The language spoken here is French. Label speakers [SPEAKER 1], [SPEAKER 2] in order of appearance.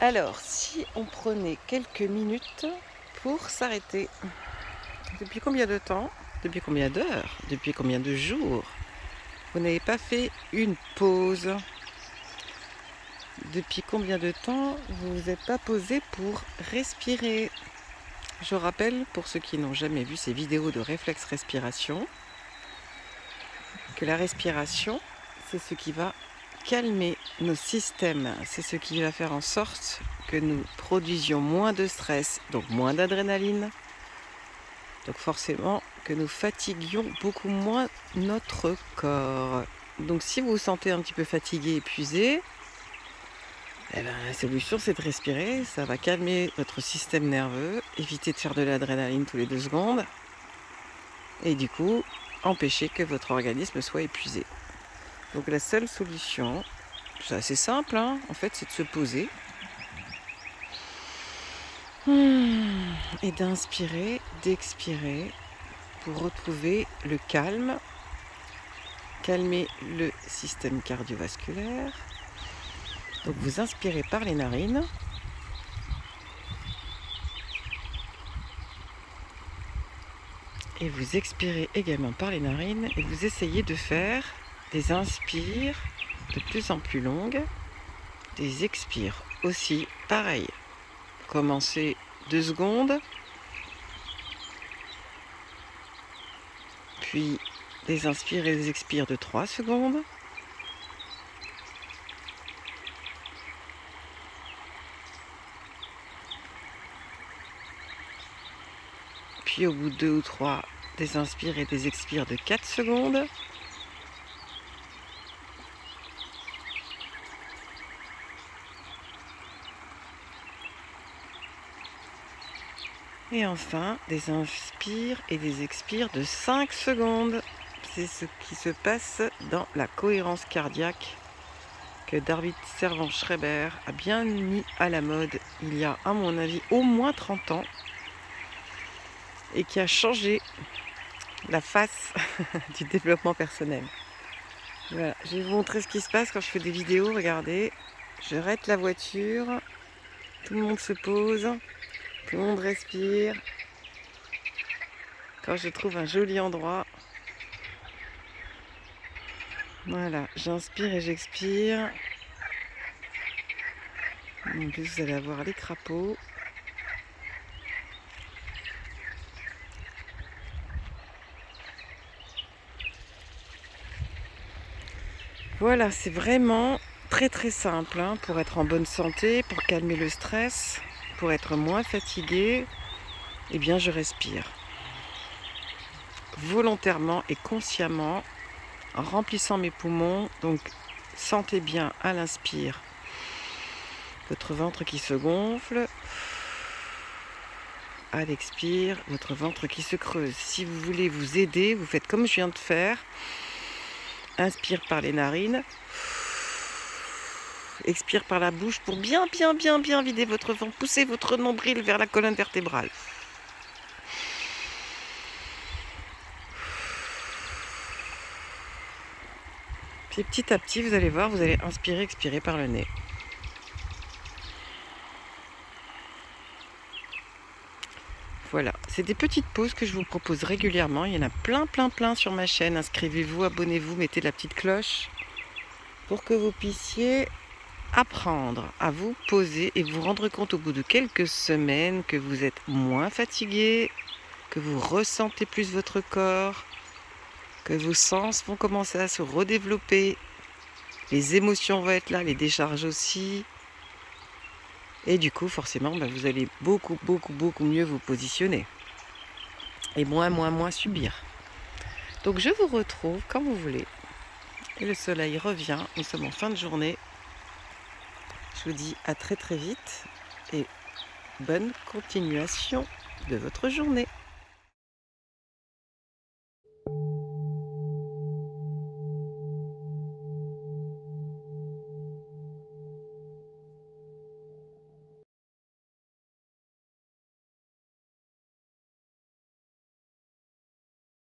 [SPEAKER 1] Alors, si on prenait quelques minutes pour s'arrêter. Depuis combien de temps? Depuis combien d'heures? Depuis combien de jours? Vous n'avez pas fait une pause? Depuis combien de temps vous vous êtes pas posé pour respirer? Je rappelle, pour ceux qui n'ont jamais vu ces vidéos de réflexe respiration, que la respiration, c'est ce qui va calmer nos systèmes. C'est ce qui va faire en sorte que nous produisions moins de stress, donc moins d'adrénaline. Donc forcément que nous fatiguions beaucoup moins notre corps. Donc si vous vous sentez un petit peu fatigué, épuisé, la solution c'est de respirer. Ça va calmer votre système nerveux, éviter de faire de l'adrénaline tous les 2 secondes. Et du coup, empêcher que votre organisme soit épuisé. Donc la seule solution, c'est assez simple, hein, en fait, c'est de se poser et d'inspirer, d'expirer pour retrouver le calme, calmer le système cardiovasculaire. Donc vous inspirez par les narines. Et vous expirez également par les narines et vous essayez de faire des inspires de plus en plus longues, des expires aussi pareil. Commencez 2 secondes, puis des inspires et des expires de 3 secondes. Puis au bout de 2 ou 3, des inspires et des expires de 4 secondes. Et enfin, des inspires et des expires de 5 secondes. C'est ce qui se passe dans la cohérence cardiaque que David Servan-Schreiber a bien mis à la mode il y a, à mon avis, au moins 30 ans. Et qui a changé la face du développement personnel. Voilà, je vais vous montrer ce qui se passe quand je fais des vidéos. Regardez, je arrête la voiture, tout le monde se pose, tout le monde respire. Quand je trouve un joli endroit, voilà, j'inspire et j'expire. En plus, vous allez avoir les crapauds. Voilà, c'est vraiment très très simple hein, pour être en bonne santé, pour calmer le stress, pour être moins fatigué. Eh bien, je respire volontairement et consciemment en remplissant mes poumons. Donc, sentez bien à l'inspire votre ventre qui se gonfle, à l'expire votre ventre qui se creuse. Si vous voulez vous aider, vous faites comme je viens de faire. Inspire par les narines, expire par la bouche pour bien vider votre ventre. Poussez votre nombril vers la colonne vertébrale. Puis petit à petit, vous allez voir, vous allez inspirer, expirer par le nez. Voilà, c'est des petites pauses que je vous propose régulièrement. Il y en a plein sur ma chaîne. Inscrivez-vous, abonnez-vous, mettez la petite cloche pour que vous puissiez apprendre à vous poser et vous rendre compte au bout de quelques semaines que vous êtes moins fatigué, que vous ressentez plus votre corps, que vos sens vont commencer à se redévelopper, les émotions vont être là, les décharges aussi. Et du coup, forcément, vous allez beaucoup mieux vous positionner. Et moins subir. Donc je vous retrouve quand vous voulez. Et le soleil revient, nous sommes en fin de journée. Je vous dis à très vite et bonne continuation de votre journée.